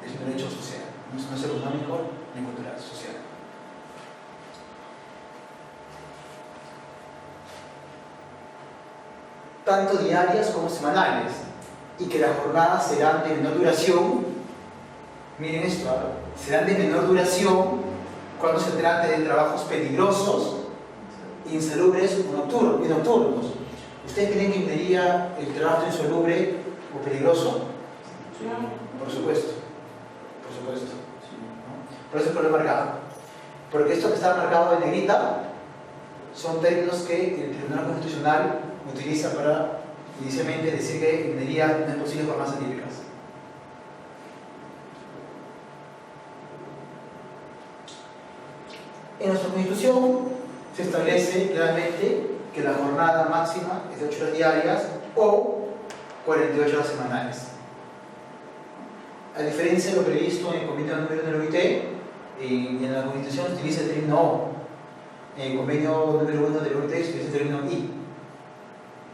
Es un derecho social, no es económico ni cultural, social. Tanto diarias como semanales, y que las jornadas serán de menor duración. Miren esto, serán de menor duración cuando se trate de trabajos peligrosos, insalubres o nocturnos. ¿Ustedes creen que ingeniería el trabajo insalubre o peligroso? Sí. Por supuesto. Por supuesto. ¿No? Por eso es que lo he marcado. Porque esto que está marcado en negrita son términos que el Tribunal Constitucional utiliza para inicialmente decir que ingeniería no es posible por más atípicas. En nuestra Constitución se establece claramente que la jornada máxima es de 8 horas diarias o 48 horas semanales. A diferencia de lo previsto en el convenio número 1 de la OIT, en la Constitución se utiliza el término O. En el convenio número 1 de la OIT se utiliza el término I.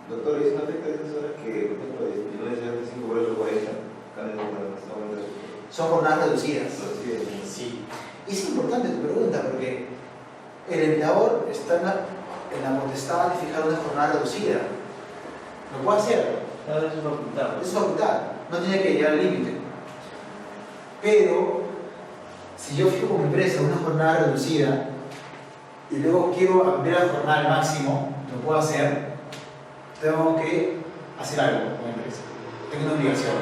Doctor, ¿es una afecta de esas horas que, por ejemplo, de 19.75 por 8.40, cambian son jornadas reducidas? Sí. Y es importante tu pregunta porque el empleador está en la potestad de fijar una jornada reducida. Lo puede hacer. Claro, es facultad. Es facultad. No tiene que llegar al límite. Pero, si yo fijo como empresa una jornada reducida y luego quiero ampliar la jornada al máximo, lo puedo hacer, tengo que hacer algo como empresa. Tengo una obligación.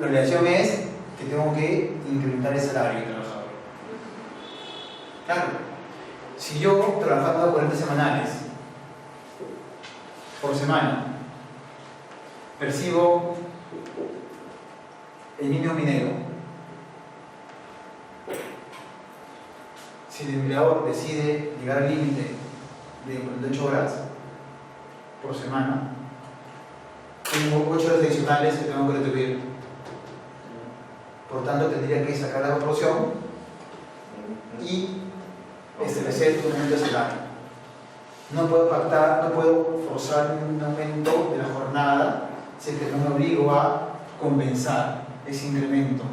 La obligación es que tengo que incrementar el salario del trabajador. Claro, si yo trabajando 40 semanales por semana percibo el mínimo minero, si el empleador decide llegar al límite de 48 horas por semana, tengo 8 horas adicionales que tengo que retribuir. Por tanto, tendría que sacar la proporción y establecer un aumento de salario. No puedo pactar, no puedo forzar un aumento de la jornada si es que no me obligo a compensar ese incremento.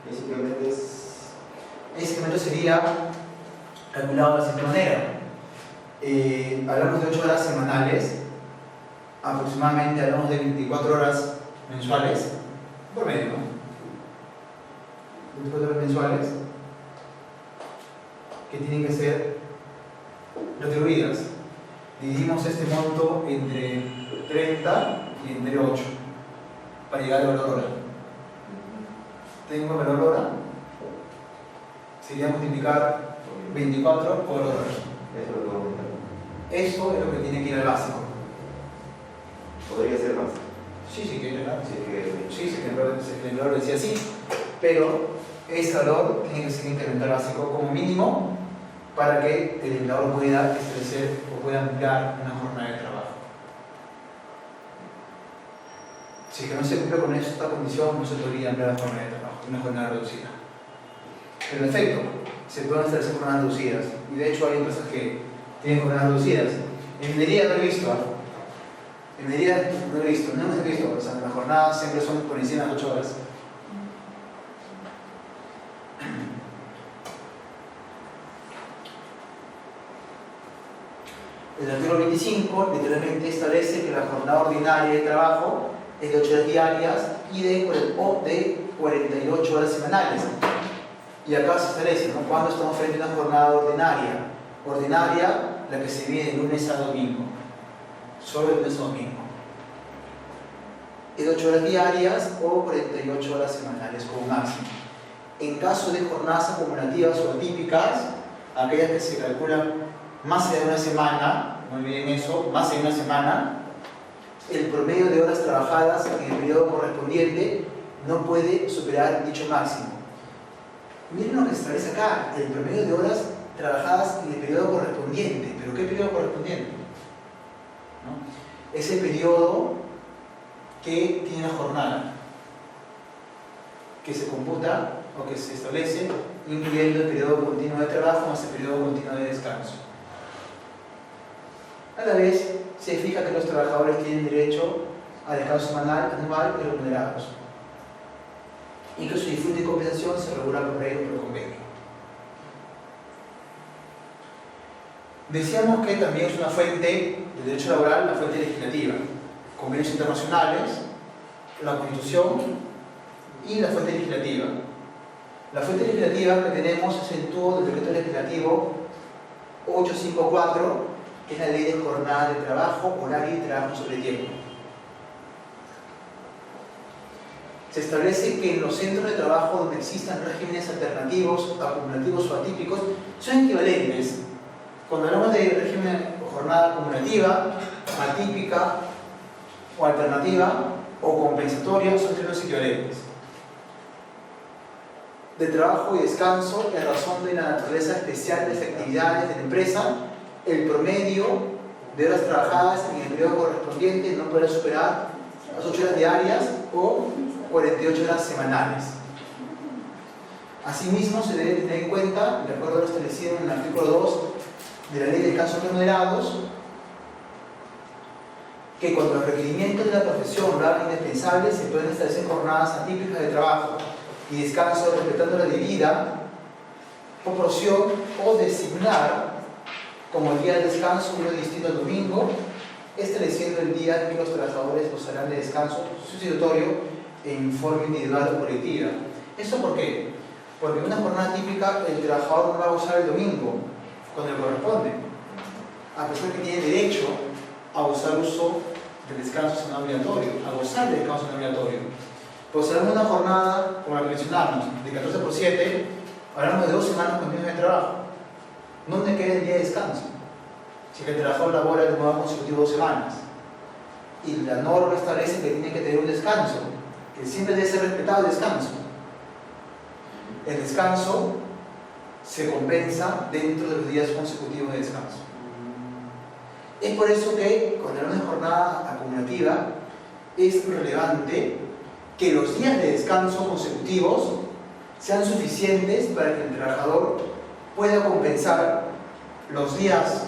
Ese incremento sería calculado de la siguiente manera. Hablamos de 8 horas semanales, aproximadamente hablamos de 24 horas mensuales, por medio, ¿no? 24 horas mensuales que tienen que ser retribuidas. Dividimos este monto entre 30 y entre 8 para llegar al valor hora. Tengo el valor hora, sería multiplicar 24 por hora. Eso es lo que tiene que ir al básico. ¿Podría ser más? Sí, sí, que ir al básico. Sí, Sí, el valor decía así, pero ese valor tiene que ser incremental básico como mínimo para que el empleador pueda establecer o pueda ampliar una jornada de trabajo. Si es que no se cumple con esta condición, no se podría ampliar la jornada de trabajo, una jornada reducida. Pero en efecto, se pueden establecer jornadas reducidas, y de hecho hay empresas que tienen jornadas reducidas. En minería no lo he visto, En minería no lo he visto, no hemos visto, o sea, las jornadas siempre son por encima de las 8 horas. El artículo 25 literalmente establece que la jornada ordinaria de trabajo es de 8 horas diarias y de 48 horas semanales. Y acá se establece, ¿no?, cuando estamos frente a una jornada ordinaria. Ordinaria, la que se divide de lunes a domingo. Solo de lunes a domingo. Es de 8 horas diarias o 48 horas semanales como máximo. En caso de jornadas acumulativas o atípicas, aquellas que se calculan más de una semana, no olviden eso, más de una semana, el promedio de horas trabajadas en el periodo correspondiente no puede superar dicho máximo. Miren lo que se establece acá, el promedio de horas trabajadas en el periodo correspondiente. ¿Pero qué periodo correspondiente? ¿No? Es el periodo que tiene la jornada, que se computa o que se establece incluyendo el periodo continuo de trabajo más el periodo continuo de descanso. A la vez, se fija que los trabajadores tienen derecho a descanso semanal, anual y remunerados. y que su disfrute y compensación se regula por ley o por convenio. Decíamos que también es una fuente de derecho laboral, la fuente legislativa, convenios internacionales, la Constitución y la fuente legislativa. La fuente legislativa que tenemos es el tubo del decreto legislativo 854, que es la ley de jornada de trabajo, horario y trabajo sobre tiempo. Se establece que en los centros de trabajo donde existan regímenes alternativos, acumulativos o atípicos, son equivalentes. Cuando hablamos de régimen o jornada acumulativa, atípica o alternativa o compensatoria, son términos equivalentes. De trabajo y descanso, en razón de la naturaleza especial de las actividades de la empresa, el promedio de horas trabajadas en el periodo correspondiente no podrá superar las 8 horas diarias o 48 horas semanales. Asimismo, se debe tener en cuenta, de acuerdo a lo establecido en el artículo 2 de la Ley de Descansos Remunerados, que cuando los requerimientos de la profesión lo hagan indispensable, se pueden establecer jornadas atípicas de trabajo y descanso respetando la debida proporción o designar como día de descanso uno distinto al domingo, estableciendo el día en que los trabajadores gozarán de descanso sustitutorio en forma individual o colectiva. ¿Esto por qué? Porque en una jornada típica el trabajador no va a gozar el domingo cuando le corresponde, a pesar que tiene derecho a usar uso del descanso no obligatorio, a gozar del descanso no obligatorio. Pues hablamos de una jornada, como la que mencionamos, de 14 por 7, hablamos de 2 semanas continuas de trabajo. ¿Dónde queda el día de descanso? Si el trabajador labora de modo consecutivo 2 semanas y la norma establece que tiene que tener un descanso, que siempre debe ser respetado el descanso. El descanso se compensa dentro de los días consecutivos de descanso. Es por eso que cuando hablamos de jornada acumulativa es relevante que los días de descanso consecutivos sean suficientes para que el trabajador pueda compensar los días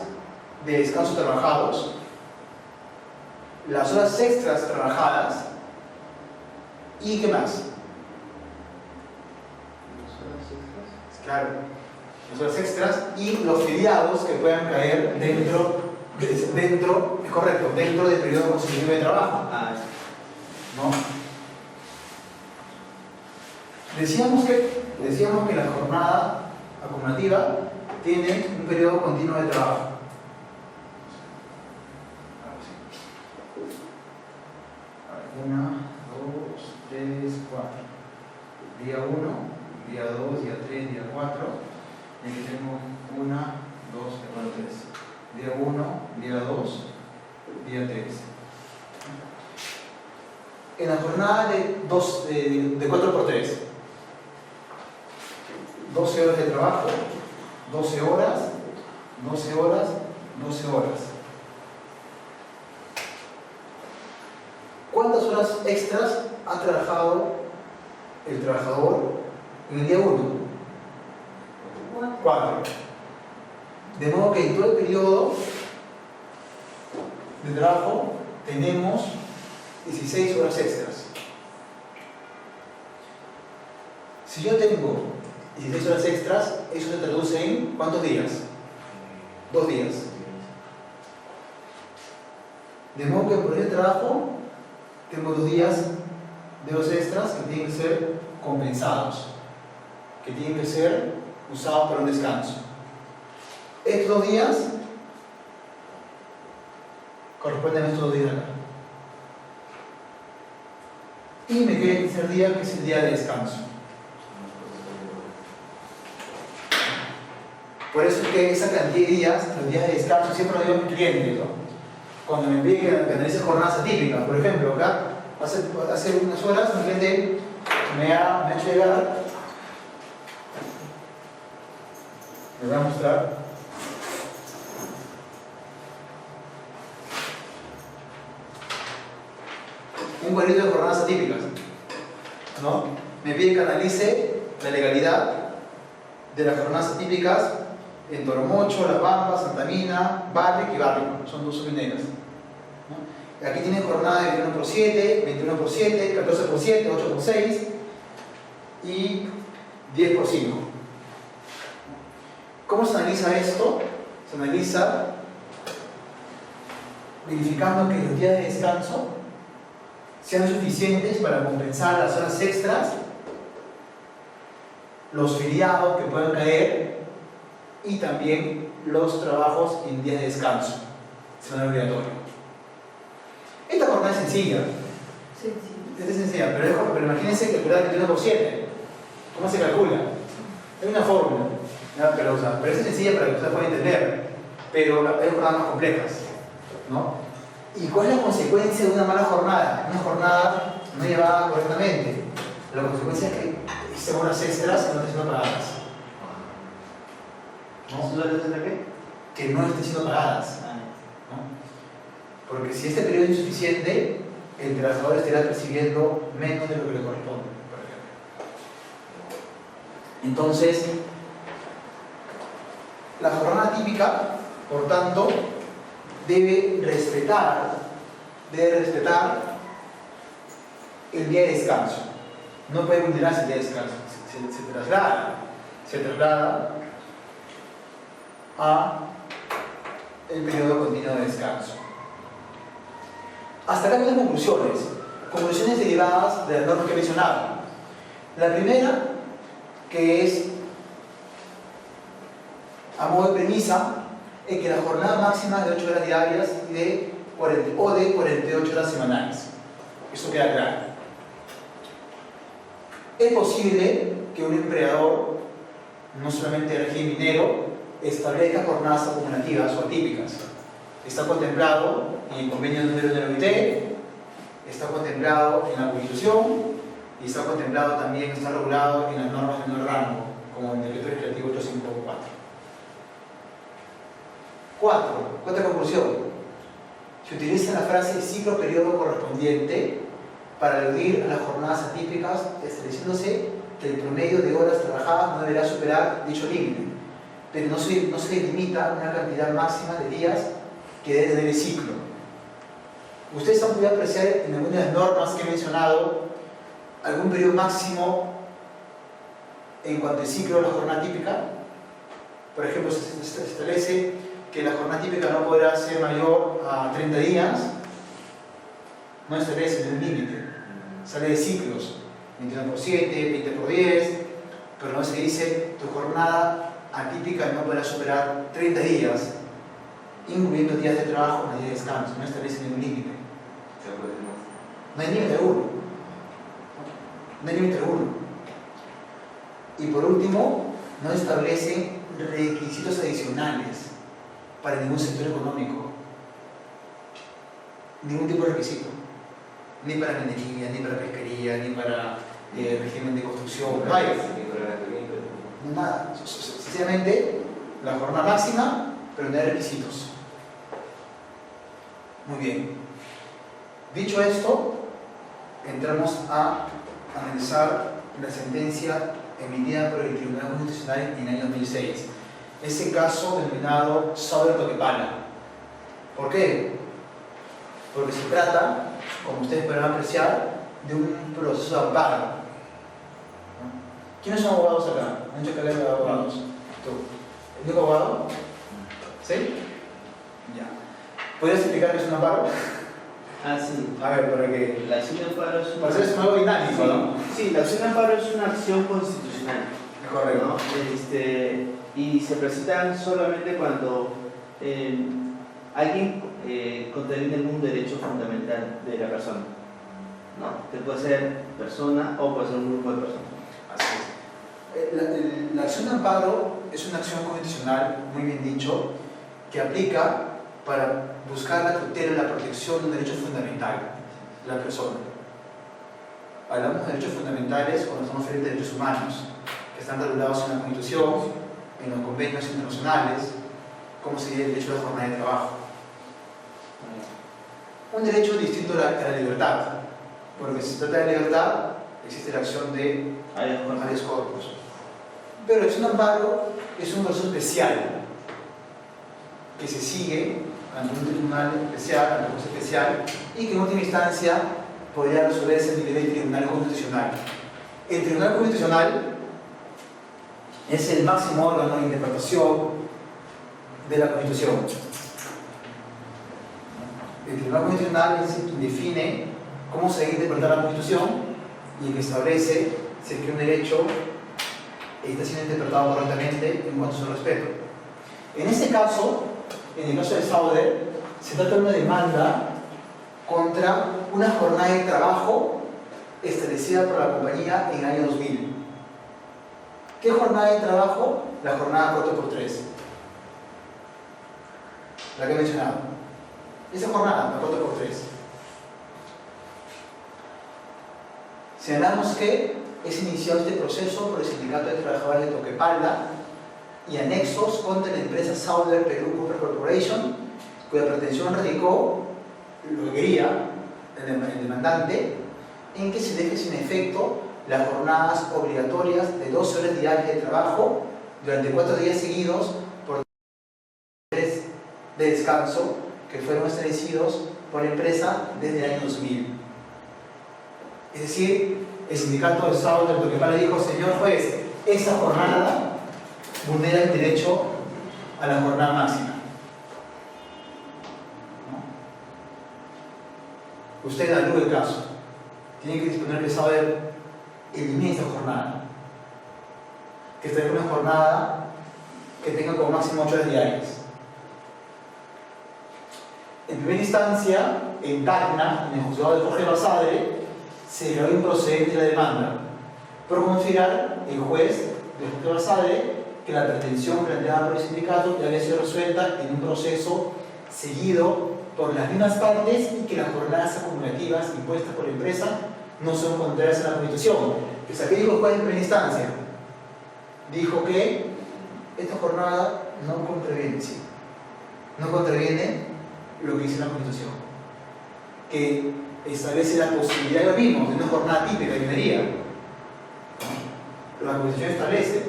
de descanso trabajados, las horas extras trabajadas y ¿qué más? Claro, las horas extras y los feriados que puedan caer dentro del periodo consecutivo de trabajo. ¿No? Decíamos que la jornada acumulativa tiene un periodo continuo de trabajo. Una, dos, tres, cuatro. Día 1, día 2, día 3, día 4. Y aquí tenemos 1, 2, 3. Día 1, día 2, día 3. En la jornada de 4 por 3, 12 horas de trabajo, 12 horas, 12 horas, 12 horas. ¿Cuántas horas extras ha trabajado el trabajador en el día 1? 4. De modo que en todo el periodo de trabajo tenemos 16 horas extras. Si yo tengo 16 horas extras, eso se traduce en ¿cuántos días? 2 días. De modo que por el trabajo tengo 2 días de horas extras que tienen que ser compensados, que tienen que ser usados para un descanso. Estos 2 días corresponden a estos 2 días acá. Y me queda el tercer día, que es el día de descanso. Por eso es que esa cantidad de días, los días de descanso, siempre lo digo a mis clientes, ¿no? Cuando me piden que analice jornadas atípicas, por ejemplo, acá, hace unas horas, un cliente me ha hecho llegar, les voy a mostrar, un cuadrito de jornadas atípicas, ¿no? Me pide que analice la legalidad de las jornadas atípicas en Toromocho, La Pampa, Santa Mina, Barrick y Barrick, son 2 submineras, ¿no? Aquí tienen jornada de 21 por 7, 21 por 7, 14 por 7, 8 por 6, y 10 por 5. ¿Cómo se analiza esto? Se analiza verificando que los días de descanso sean suficientes para compensar las horas extras, los feriados que puedan caer y también los trabajos en días de descanso. Son obligatorios. Esta jornada es sencilla. Esta es sencilla, pero imagínense calcular 21 por 7. ¿Cómo se calcula? Hay una fórmula, ¿no? Pero es sencilla para que ustedes puedan entender, pero hay jornadas más complejas, ¿no? ¿Y cuál es la consecuencia de una mala jornada? Una jornada no llevada correctamente. La consecuencia es que hice horas extras que no estén siendo pagadas. ¿No? ¿Qué? Que no estén siendo pagadas. ¿No? Porque si este periodo es insuficiente, el trabajador estará percibiendo menos de lo que le corresponde, por ejemplo. Entonces, la jornada típica, por tanto, debe respetar el día de descanso. No puede vulnerarse el día de descanso. Se traslada a el periodo continuo de descanso. Hasta acá hay unas conclusiones derivadas de las normas que he mencionado. La primera, que es a modo de premisa, es que la jornada máxima es de 8 horas diarias y de 48 horas semanales. Eso queda claro. Es posible que un empleador, no solamente de régimen minero, establezca jornadas acumulativas o atípicas. Está contemplado en el convenio número de la OIT, está contemplado en la Constitución y está contemplado también, está regulado en las normas de menor rango, como en el Decreto Legislativo 854. 4. Cuarta conclusión. Se utiliza la frase ciclo periodo correspondiente para aludir a las jornadas atípicas, estableciéndose que el promedio de horas trabajadas no deberá superar dicho límite, pero no se limita a una cantidad máxima de días que debe tener el ciclo. Ustedes han podido apreciar en algunas de las normas que he mencionado algún periodo máximo en cuanto al ciclo de la jornada típica. Por ejemplo, se establece que la jornada típica no podrá ser mayor a 30 días, no establece un límite, sale de ciclos, 21 por 7, 20 por 10, pero no se dice tu jornada atípica no podrá superar 30 días, incluyendo días de trabajo y días de descanso, no establece ningún límite. No hay límite alguno. No hay límite alguno. Y por último, no establece requisitos adicionales para ningún sector económico. Ningún tipo de requisito. Ni para la minería, ni para pesquería, ni para régimen de construcción. No hay. No nada. Sencillamente, la jornada máxima, pero no hay requisitos. Muy bien. Dicho esto, entramos a analizar la sentencia emitida por el Tribunal Constitucional en el año 2006. Ese caso denominado sobre Toquepala. ¿Por qué? Porque se trata, como ustedes podrán apreciar, de un proceso de amparo. ¿Quiénes son abogados acá? Han hecho carrera de abogados. ¿Tú? ¿El único abogado? ¿Sí? Ya. ¿Podrías explicar qué es un amparo? Sí. A ver, para que... La acción de amparo es Para hacer algo dinámico, ¿no? Sí, la acción de amparo es una acción constitucional. Correcto. ¿No? Y se presentan solamente cuando alguien contraviene algún derecho fundamental de la persona. ¿No? Que puede ser persona o puede ser un grupo de personas. Así es. La acción de amparo es una acción constitucional, muy bien dicho, que aplica para buscar la tutela y la protección de un derecho fundamental de la persona. Hablamos de derechos fundamentales cuando estamos refiriendo a derechos humanos, que están regulados en la Constitución, en los convenios internacionales, como sería el derecho a la jornada de trabajo. Un derecho distinto a la libertad, porque si se trata de libertad, existe la acción de habeas corpus. Pero la acción de amparo es un proceso especial que se sigue ante un tribunal especial, ante un juez especial, y que en última instancia podría resolverse a nivel del Tribunal Constitucional. El Tribunal Constitucional es el máximo órgano de interpretación de la Constitución. El Tribunal Constitucional es el que define cómo se debe interpretar la Constitución y el que establece si es que un derecho está siendo interpretado correctamente en cuanto a su respeto. En este caso, en el caso de Sauder, se trata de una demanda contra una jornada de trabajo establecida por la compañía en el año 2000. ¿Qué jornada de trabajo? La jornada 4×3. La que he mencionado. Esa jornada, la 4×3. Señalamos que es iniciado este proceso por el Sindicato de Trabajadores de Toquepala y anexos contra la empresa Sauder Perú Copper Corporation, cuya pretensión radicó, lo que quería el demandante, en que se deje sin efecto las jornadas obligatorias de 12 horas diarias de trabajo durante 4 días seguidos por 3 de descanso que fueron establecidos por la empresa desde el año 2000. Es decir, el sindicato de Sauder de Toquepala dijo: señor juez, esa jornada vulnera el derecho a la jornada máxima. ¿No? Usted anula el caso. Tiene que disponer que Sauder elimine esta jornada. Que establezca una jornada que tenga como máximo 8 horas diarias. En primera instancia, en Tacna, en el juzgado de Jorge Basadre, se declaró improcedente la demanda, por considerar el juez de Jorge Basadre que la pretensión planteada por el sindicato ya había sido resuelta en un proceso seguido por las mismas partes y que las jornadas acumulativas impuestas por la empresa no son contrarias a la Constitución. ¿Qué dijo el juez en primera instancia? Dijo que esta jornada no contraviene, sí, no contraviene lo que dice la Constitución, que establece la posibilidad, lo mismo, de una jornada típica de minería. La Constitución establece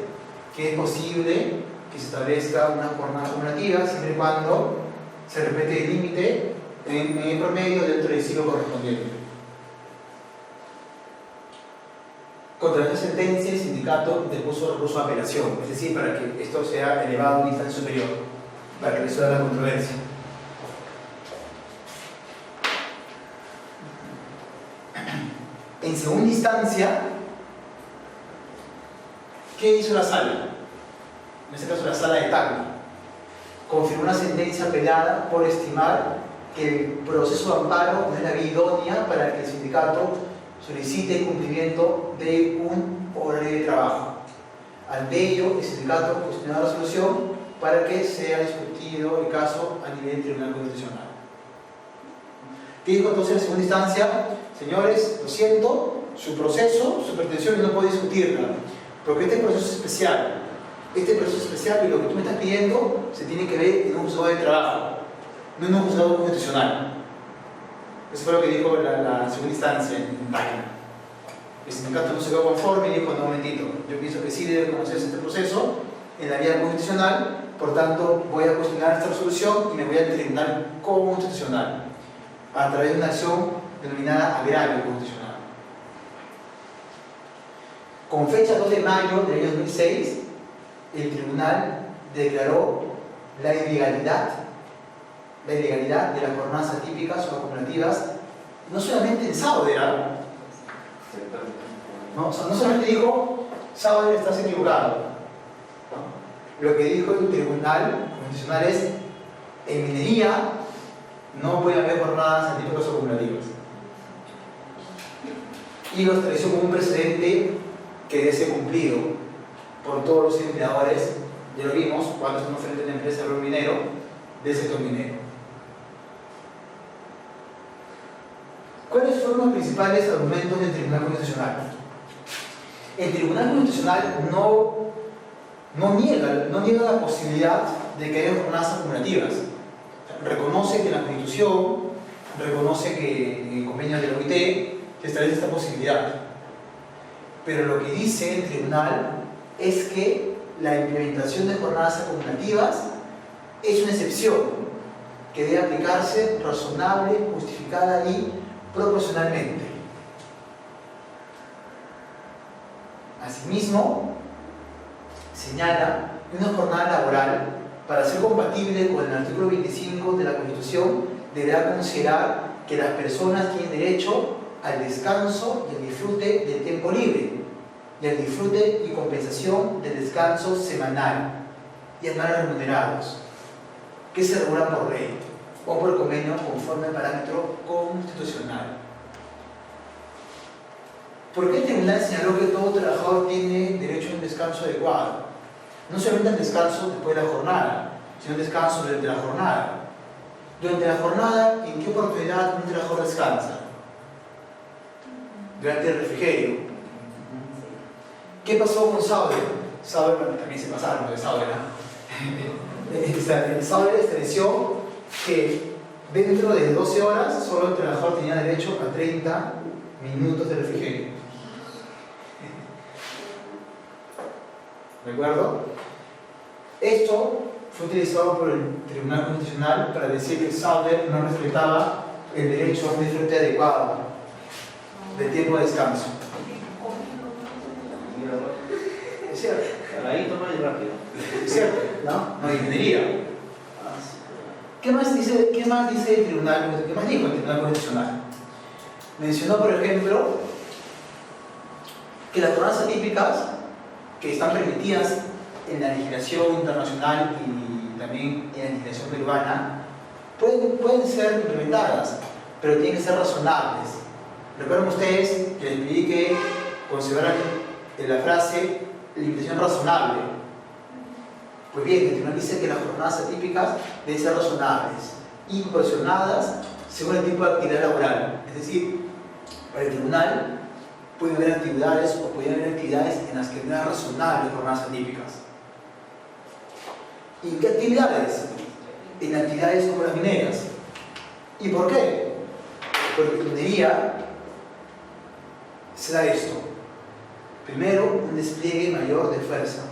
que es posible que se establezca una jornada acumulativa siempre y cuando se respete el límite en el promedio dentro del ciclo correspondiente. Contra esta sentencia, el sindicato depuso recurso de apelación, es decir, para que esto sea elevado a una instancia superior, para que resuelva la controversia. En segunda instancia, ¿qué hizo la sala? En este caso la sala de Tacna. Confirmó una sentencia apelada por estimar que el proceso de amparo no es la vía idónea para que el sindicato solicite el cumplimiento de un horario de trabajo. Ante ello, el sindicato cuestionó la resolución para que sea discutido el caso a nivel Tribunal Constitucional. ¿Qué dijo entonces en segunda instancia? Señores, lo siento, su proceso, su pretensión no puedo discutirla, porque este proceso es especial. Este proceso es especial y lo que tú me estás pidiendo se tiene que ver en un juzgado de trabajo, no en un juzgado constitucional. Eso fue lo que dijo la segunda instancia en Tacna. El sindicato no se quedó conforme y dijo: no, un momentito, yo pienso que sí debe conocerse este proceso en la vía constitucional, por tanto voy a cuestionar esta resolución y me voy al Tribunal Constitucional a través de una acción denominada agravio constitucional. Con fecha 2 de mayo del año 2006, el tribunal declaró la ilegalidad de las jornadas atípicas o acumulativas, no solamente en Sauder, no solamente dijo: Sauder, estás equivocado. ¿No? Lo que dijo el tribunal constitucional es: en minería no puede haber jornadas atípicas o acumulativas. Y lo estableció como un precedente que debe ser cumplido por todos los empleadores. Ya lo vimos cuando estamos frente a una empresa de rubro minero del sector minero. ¿Cuáles fueron los principales argumentos del Tribunal Constitucional? El Tribunal Constitucional no niega la posibilidad de que haya jornadas acumulativas. Reconoce que en la Constitución, reconoce que en el convenio de la OIT se establece esta posibilidad. Pero lo que dice el tribunal es que la implementación de jornadas acumulativas es una excepción que debe aplicarse razonable, justificada y proporcionalmente. Asimismo, señala que una jornada laboral, para ser compatible con el artículo 25 de la Constitución, deberá considerar que las personas tienen derecho al descanso y al disfrute del tiempo libre, y al disfrute y compensación del descanso semanal y anuales remunerados, que se regulan por ley o por convenio conforme al parámetro constitucional. ¿Por qué el tribunal señaló que todo trabajador tiene derecho a un descanso adecuado? No solamente al descanso después de la jornada, sino al descanso durante la jornada. Durante la jornada, ¿en qué oportunidad un trabajador descansa? Durante el refrigerio. ¿Qué pasó con Sauer? Sauer, bueno, también se pasaron de Sauer, ¿no? Sauer estableció que dentro de 12 horas solo el trabajador tenía derecho a 30 minutos de refrigerio. ¿De acuerdo? Esto fue utilizado por el Tribunal Constitucional para decir que Sauer no respetaba el derecho a un disfrute adecuado del tiempo de descanso. Es cierto. Ahí toma y rápido. Es cierto, ¿no? No ingeniería. ¿Qué más dice el Tribunal? ¿Qué más dijo el Tribunal Constitucional? Mencionó, por ejemplo, que las jornadas atípicas que están permitidas en la legislación internacional y también en la legislación peruana pueden ser implementadas, pero tienen que ser razonables. Recuerden ustedes que les pedí que consideraran la frase limitación razonable. Pues bien, el tribunal dice que las jornadas atípicas deben ser razonables y proporcionadas según el tipo de actividad laboral. Es decir, para el tribunal puede haber actividades o pueden haber actividades en las que no es razonable jornadas atípicas. ¿Y qué actividades? En actividades como las mineras. ¿Y por qué? Porque en minería se da esto. Primero, un despliegue mayor de fuerza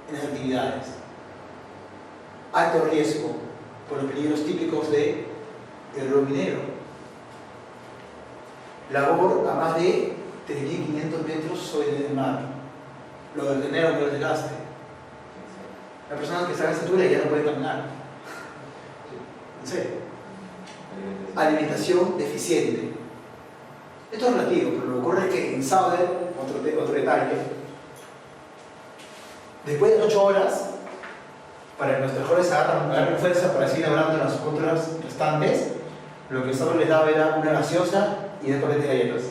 en las actividades. Alto riesgo por los peligros típicos del rol minero. Labor a más de 3.500 metros sobre el nivel del mar. Lo del genera un mayor desgaste. Las personas que están a esa altura ya no pueden caminar. ¿En serio? Alimentación deficiente. Esto es relativo, pero lo que ocurre es que en Sauer, otro detalle, después de 8 horas, para que los trabajadores agarren fuerza para seguir labrando las otras restantes, lo que Sauer les daba era una gaseosa y dos paquetes de galletas.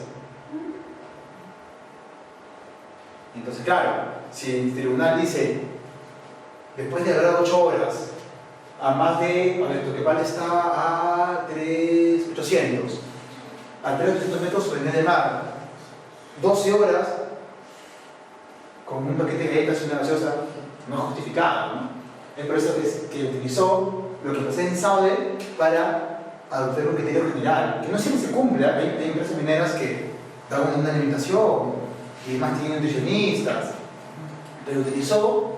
Entonces, claro, si el tribunal dice, después de labrar 8 horas, a más de, a ver, Toquepal está a 3.800, a 3.800 metros sobre el nivel del mar, 12 horas, con un paquete de galletas y una gaseosa, no es justificado, ¿no? Es por eso que utilizó lo que pasé en Sauer para adoptar un criterio general, que no siempre se cumple. Hay empresas mineras que dan una alimentación y más tienen nutricionistas, pero utilizó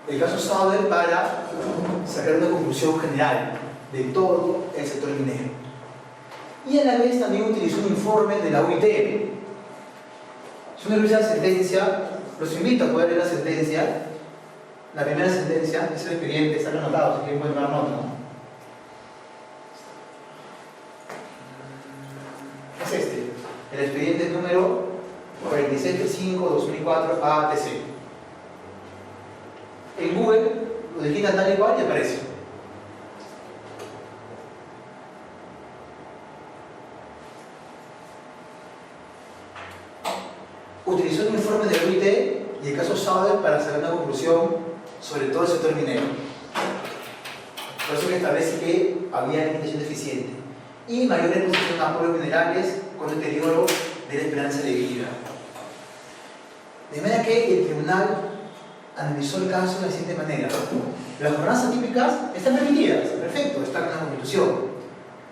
el caso Sauer para sacar una conclusión general de todo el sector minero. Y a la vez también utilizó un informe de la OIT. Si uno revisa la sentencia, los invito a poder leer la sentencia. La primera sentencia es el expediente, está anotado, si quieren pueden tomar nota, ¿no? Es este, el expediente número 4635-2004 ATC. En Google lo digitan tal y cual y aparece. Utilizó el informe de la OIT y el caso Sauer para sacar una conclusión sobre todo el sector minero. Por eso que establece que había alimentación deficiente y mayor exposición a polvos minerales con deterioro de la esperanza de vida. De manera que el tribunal analizó el caso de la siguiente manera. Las jornadas atípicas están permitidas, perfecto, están en la Constitución,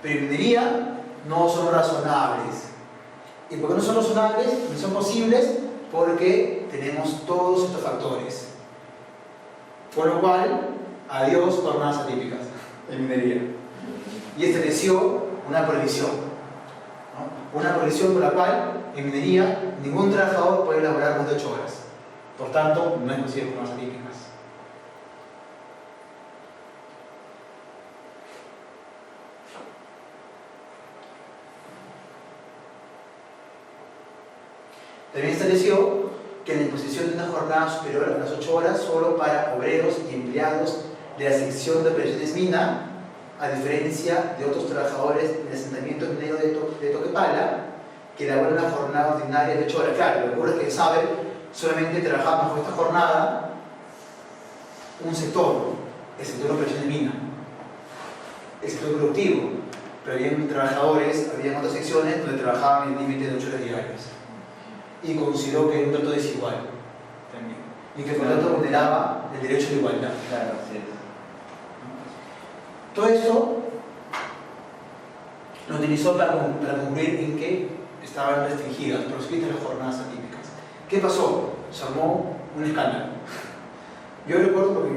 pero en minería no son razonables. ¿Y por qué no son razonables? No son posibles porque tenemos todos estos factores. Por lo cual, adiós jornadas atípicas en minería. Y estableció una prohibición, ¿no? Una prohibición por la cual en minería ningún trabajador puede laborar más de 8 horas. Por tanto, no es considerado jornadas atípicas. También estableció que la imposición de una jornada superior a las 8 horas solo para obreros y empleados de la sección de operaciones mina, a diferencia de otros trabajadores del asentamiento minero de Toquepala, que elaboran una jornada ordinaria de 8 horas. Claro, lo que ocurre es que saben, solamente trabajaban bajo esta jornada un sector, el sector de operaciones mina, el sector productivo, pero había trabajadores, había otras secciones donde trabajaban en el límite de 8 horas diarias. Y consideró que era un trato desigual también, y que por lo tanto vulneraba el derecho de igualdad. Claro, así es. Todo esto lo utilizó para concluir en que estaban restringidas, proscritas las jornadas atípicas. ¿Qué pasó? Se armó un escándalo. Yo recuerdo porque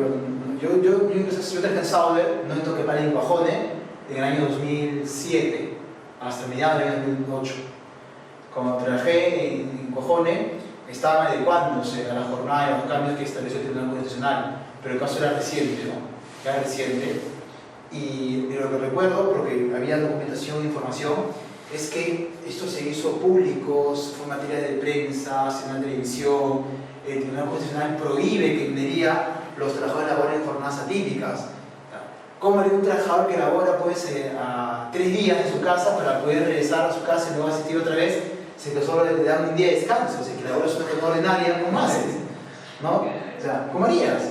yo empecé a trabajar en Sauder, no en Toquepala, en Guajone, en el año 2007, hasta mediados del año 2008. Cuando trabajé en Guajone, estaban adecuándose a la jornada y a los cambios que estableció el Tribunal Constitucional, pero el caso era reciente, ¿no? Era reciente. Y lo que recuerdo, porque había documentación e información, es que esto se hizo público, fue materia de prensa, se en la televisión. El Tribunal Constitucional prohíbe que minería los trabajadores laboren en jornadas atípicas. ¿Cómo haría un trabajador que labora pues, a 3 días en su casa para poder regresar a su casa y luego asistir otra vez? Si que solo le dan un día de descanso, si que laboras una jornada ordinaria, ¿cómo haces? ¿No? O sea, ¿cómo harías?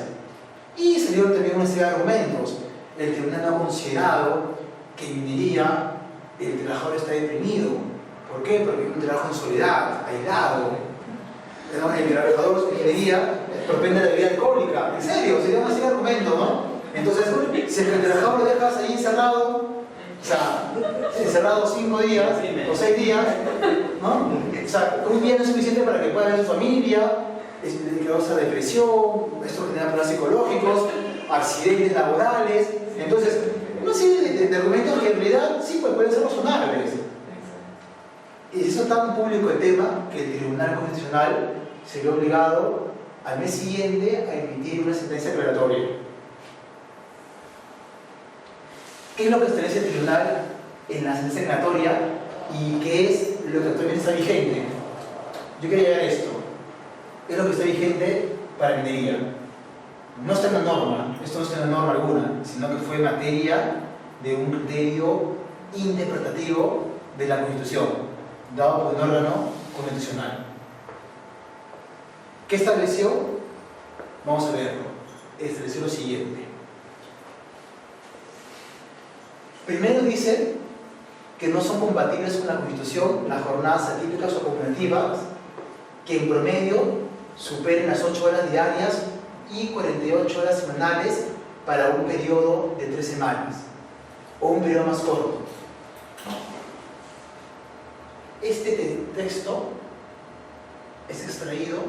Y salieron también una serie de argumentos. El tribunal ha considerado que en minería el trabajador está deprimido. ¿Por qué? Porque es un trabajo en soledad, aislado. El trabajador en minería propende a la bebida alcohólica. En serio, sería una serie de argumentos, ¿no? Entonces, si el trabajador lo dejas ahí encerrado, o sea, encerrado 5 días o 6 días, ¿no? O sea, un día no es suficiente para que pueda ver a su familia, que causa depresión, esto genera problemas psicológicos, accidentes laborales. Entonces, una serie de argumentos que en realidad sí pueden ser razonables. Y se hizo tan público el tema que el Tribunal Constitucional se vio obligado al mes siguiente a emitir una sentencia aclaratoria. ¿Qué es lo que establece el tribunal en la sentencia aclaratoria y qué es lo que actualmente está vigente? Yo quería llegar a esto. Es lo que está vigente para minería. No está en la norma, esto no está en la norma alguna, sino que fue materia de un criterio interpretativo de la Constitución, dado por un órgano constitucional. ¿Qué estableció? Vamos a verlo. Estableció lo siguiente. Primero dice que no son compatibles con la Constitución las jornadas atípicas o acumulativas que en promedio superen las 8 horas diarias y 48 horas semanales para un periodo de 3 semanas o un periodo más corto. Este texto es extraído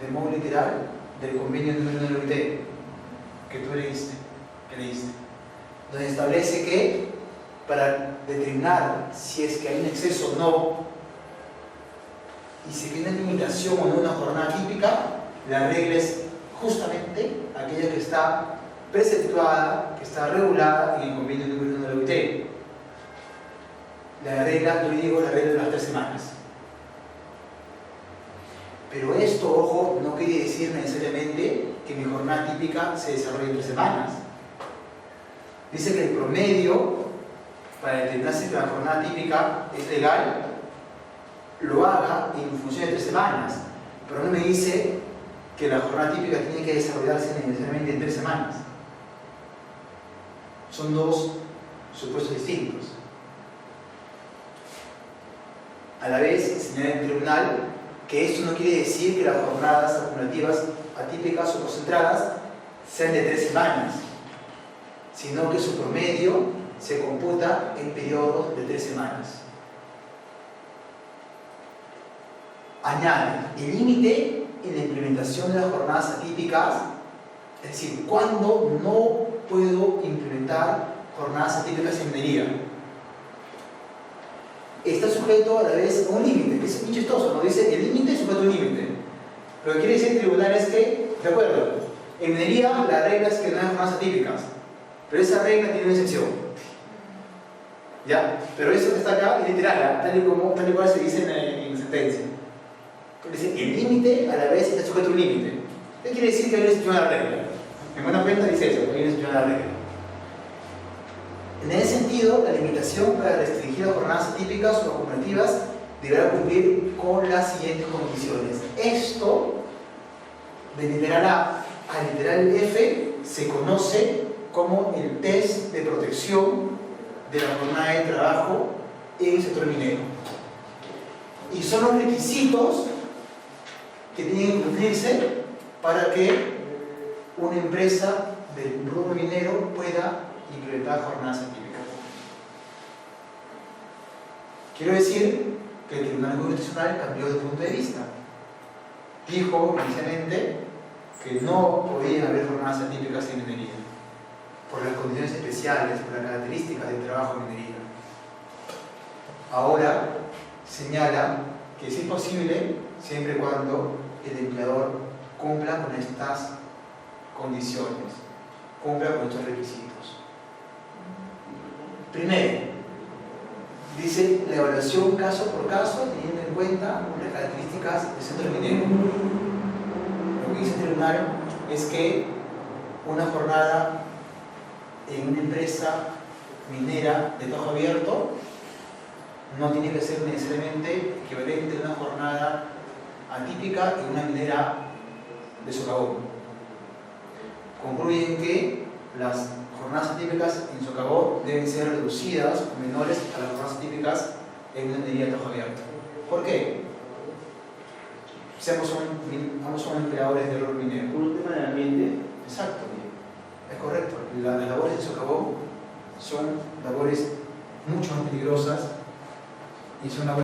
de modo literal del convenio número 9 de la OIT que tú leíste, donde establece que para determinar si es que hay un exceso o no y si hay una limitación o no una jornada típica, la regla es justamente aquella que está preceptuada, que está regulada en el convenio número 1 de la OIT. La regla, yo digo, la regla de las 3 semanas. Pero esto, ojo, no quiere decir necesariamente que mi jornada típica se desarrolle en 3 semanas. Dice que el promedio, para determinarse que la jornada típica es legal, lo haga en función de 3 semanas. Pero no me dice que la jornada típica tiene que desarrollarse necesariamente en 3 semanas. Son dos supuestos distintos. A la vez, señala el tribunal que esto no quiere decir que las jornadas acumulativas atípicas o concentradas sean de 3 semanas, sino que su promedio se computa en periodos de 3 semanas. Añade el límite en la implementación de las jornadas atípicas, es decir, cuándo no puedo implementar jornadas atípicas en minería. está sujeto a la vez a un límite, que es muy chistoso, ¿no? Dice el límite es sujeto a un límite. Lo que quiere decir el tribunal es que, de acuerdo, en minería la regla es que no hay jornadas atípicas, pero esa regla tiene una excepción. ¿Ya? Pero eso que está acá es literal, tal y cual se dice en sentencia. Es decir, el límite a la vez está sujeto a un límite. ¿Qué quiere decir que hay una excepción a la regla? En buena cuenta dice eso, que hay una excepción a la regla. En ese sentido, la limitación para restringir las jornadas atípicas o acumulativas deberá cumplir con las siguientes condiciones. Esto, de literal A a literal F, se conoce como el test de protección de la jornada de trabajo en el sector minero. Y son los requisitos que tienen que cumplirse para que una empresa del rubro minero pueda implementar jornadas atípicas. Quiero decir que el Tribunal Constitucional cambió de punto de vista. Dijo inicialmente que no podían haber jornadas atípicas en minería, por las condiciones especiales, por las características del trabajo en minería. Ahora señala que sí es posible siempre y cuando el empleador cumpla con estas condiciones, cumpla con estos requisitos. Primero, dice la evaluación caso por caso teniendo en cuenta las características del centro minero. Lo que dice el tribunal es que una jornada en una empresa minera de tajo abierto no tiene que ser necesariamente equivalente a una jornada atípica en una minera de socavón. Concluyen que las jornadas atípicas en socavón deben ser reducidas o menores a las jornadas atípicas en una minería de tajo abierto. ¿Por qué? Ambos son empleadores del rol minero. Por un tema de ambiente. Exacto, es correcto. Las labores de socavón son labores mucho más peligrosas y son labores